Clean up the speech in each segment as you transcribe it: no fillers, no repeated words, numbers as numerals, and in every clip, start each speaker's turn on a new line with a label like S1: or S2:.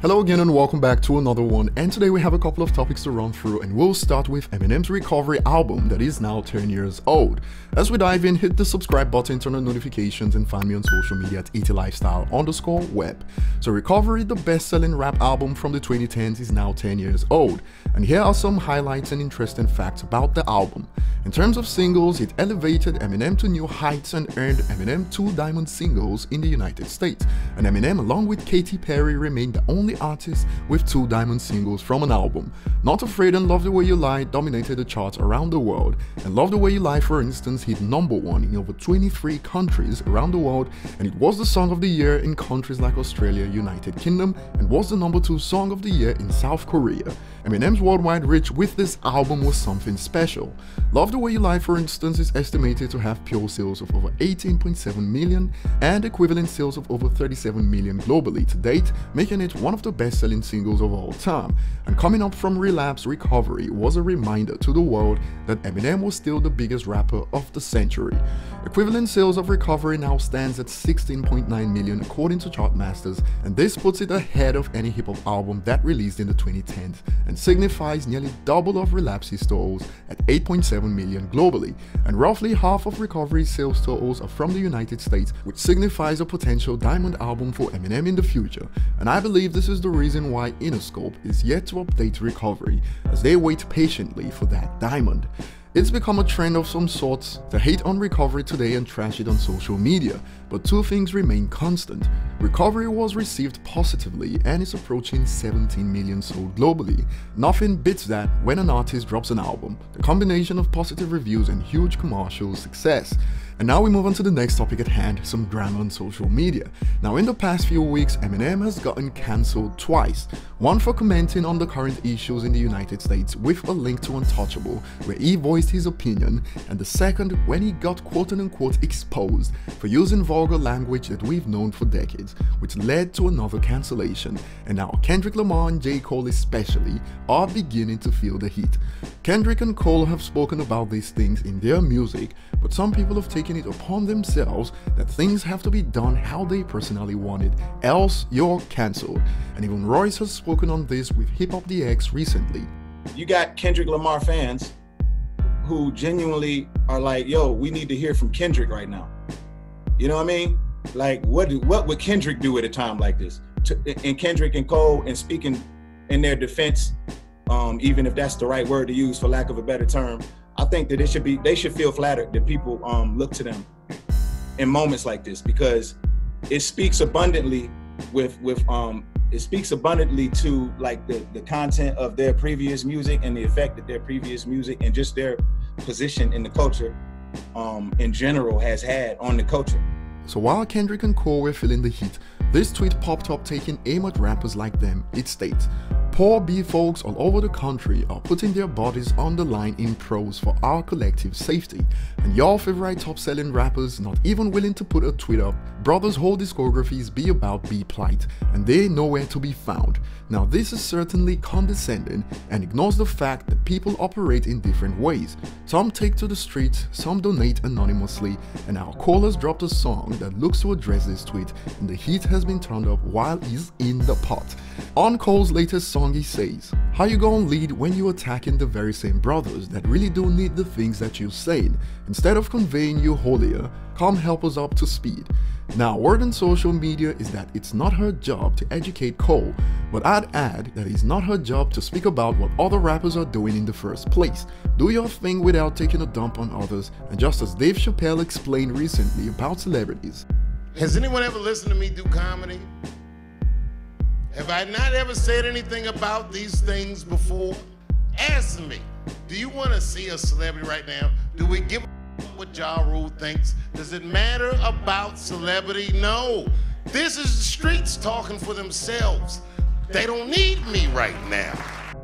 S1: Hello again and welcome back to another one, and today we have a couple of topics to run through, and we'll start with Eminem's Recovery album that is now 10 years old. As we dive in, hit the subscribe button, turn on notifications, and find me on social media at ETLifestyle_web. So Recovery, the best-selling rap album from the 2010s, is now 10 years old, and here are some highlights and interesting facts about the album. In terms of singles, it elevated Eminem to new heights and earned Eminem 2 diamond singles in the United States, and Eminem, along with Katy Perry, remained the only artist with 2 diamond singles from an album. Not Afraid and Love the Way You Lie dominated the charts around the world, and Love the Way You Lie, for instance, hit #1 in over 23 countries around the world, and it was the song of the year in countries like Australia, United Kingdom, and was the #2 song of the year in South Korea. Eminem's worldwide reach with this album was something special. Love the Way You Lie, for instance, is estimated to have pure sales of over 18.7 million and equivalent sales of over 37 million globally to date, making it one of the best-selling singles of all time. And coming up from Relapse, Recovery was a reminder to the world that Eminem was still the biggest rapper of the century. Equivalent sales of Recovery now stands at 16.9 million according to Chartmasters, and this puts it ahead of any hip-hop album that released in the 2010s and signifies nearly double of Relapse's totals at 8.7 million globally, and roughly half of Recovery's sales totals are from the United States, which signifies a potential diamond album for Eminem in the future. And I believe this is the reason why Interscope is yet to update Recovery, as they wait patiently for that diamond. It's become a trend of some sorts to hate on Recovery today and trash it on social media, but two things remain constant. Recovery was received positively and is approaching 17 million sold globally. Nothing beats that when an artist drops an album, the combination of positive reviews and huge commercial success. And now we move on to the next topic at hand, some drama on social media. Now, in the past few weeks, Eminem has gotten cancelled twice. One for commenting on the current issues in the United States with a link to Untouchable, where he voiced his opinion, and the second when he got quote-unquote exposed for using vulgar language that we've known for decades, which led to another cancellation. And now Kendrick Lamar and J. Cole especially are beginning to feel the heat. Kendrick and Cole have spoken about these things in their music, but some people have taken it upon themselves that things have to be done how they personally want it, else you're cancelled. And even Royce has spoken on this with Hip Hop DX recently.
S2: You got Kendrick Lamar fans who genuinely are like, yo, we need to hear from Kendrick right now. You know what I mean? Like, what would Kendrick do at a time like this? And Kendrick and Cole, and speaking in their defense, even if that's the right word to use for lack of a better term, I think that they should feel flattered that people look to them in moments like this, because it speaks abundantly it speaks abundantly to like the content of their previous music and the effect that their previous music and just their position in the culture in general has had on the culture.
S1: So while Kendrick and Cole were feeling the heat, this tweet popped up taking aim at rappers like them. It states, "Poor B folks all over the country are putting their bodies on the line in pros for our collective safety, and your favorite top-selling rappers not even willing to put a tweet up. Brothers' whole discographies be about B plight, and they nowhere to be found." Now this is certainly condescending and ignores the fact that people operate in different ways. Some take to the streets, some donate anonymously, and now Cole has dropped a song that looks to address this tweet, and the heat has been turned up while he's in the pot. On Cole's latest song, he says, "How you gonna lead when you attacking the very same brothers that really do need the things that you're saying? Instead of conveying you holier, come help us up to speed." Now, word on social media is that it's not her job to educate Cole, but I'd add that it's not her job to speak about what other rappers are doing in the first place. Do your thing without taking a dump on others, and just as Dave Chappelle explained recently about celebrities.
S3: Has anyone ever listened to me do comedy? Have I not ever said anything about these things before? Ask me, do you want to see a celebrity right now? Do we give a what Ja Rule thinks? Does it matter about celebrity? No. This is the streets talking for themselves. They don't need me right now.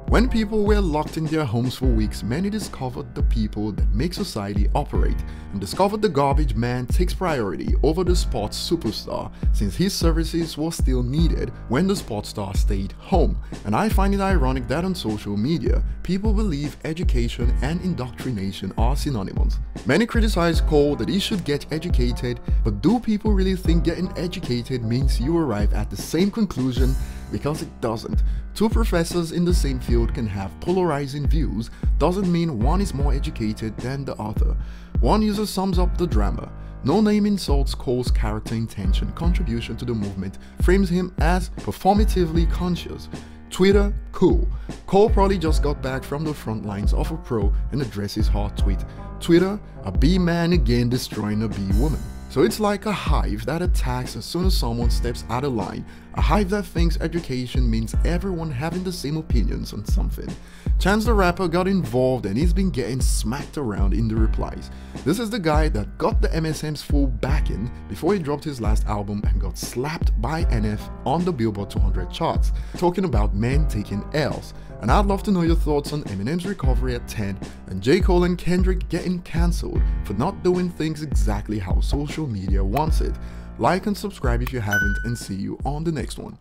S1: When people were locked in their homes for weeks, many discovered the people that make society operate, and discovered the garbage man takes priority over the sports superstar, since his services were still needed when the sports star stayed home. And I find it ironic that on social media, people believe education and indoctrination are synonymous. Many criticize Cole that he should get educated, but do people really think getting educated means you arrive at the same conclusion? because it doesn't. Two professors in the same field can have polarizing views doesn't mean one is more educated than the other. One user sums up the drama. No name insults Cole's character intention contribution to the movement, frames him as performatively conscious. Twitter, cool. Cole probably just got back from the front lines of a pro and addresses hard tweet. Twitter, a B-man again destroying a B-woman. So it's like a hive that attacks as soon as someone steps out of line, a hive that thinks education means everyone having the same opinions on something. Chance the Rapper got involved and he's been getting smacked around in the replies. This is the guy that got the MSM's full backing before he dropped his last album and got slapped by NF on the Billboard 200 charts, talking about men taking L's. And I'd love to know your thoughts on Eminem's recovery at 10 and J. Cole and Kendrick getting cancelled for not doing things exactly how social media wants it. Like and subscribe if you haven't, and see you on the next one.